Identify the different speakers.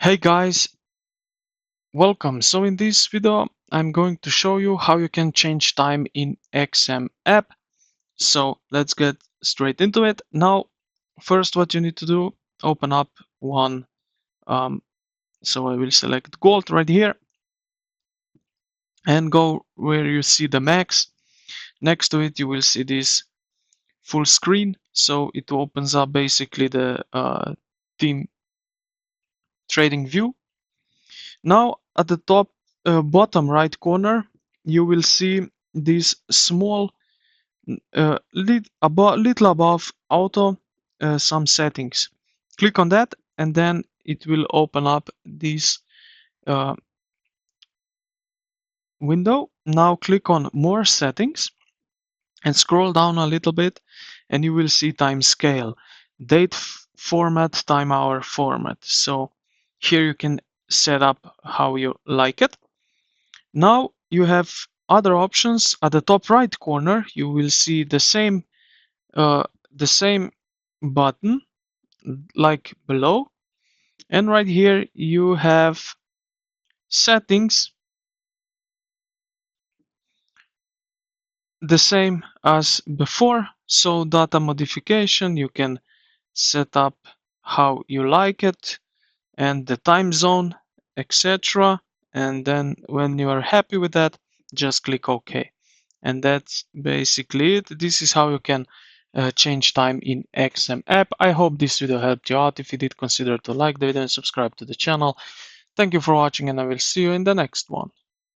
Speaker 1: Hey guys, welcome. So in this video, I'm going to show you how you can change time in XM app. So let's get straight into it. Now, first what you need to do, open up one. Um, so I will select gold right here and go where you see the max. Next to it, you will see this full screen. So it opens up basically the team trading view. Now at the top bottom right corner, you will see this small little above auto some settings. Click on that and then it will open up this uh, window. Now click on more settings and scroll down a little bit and you will see time scale, date format, time hour format. So here you can set up how you like it. Now you have other options. At the top right corner, you will see uh, the same button like below, and right here you have settings, the same as before. So data modification, you can set up how you like it, and the time zone, etc. And then when you are happy with that, just click OK. And that's basically it. This is how you can change time in XM app. I hope this video helped you out. If you did, consider to like the video and subscribe to the channel. Thank you for watching, and I will see you in the next one.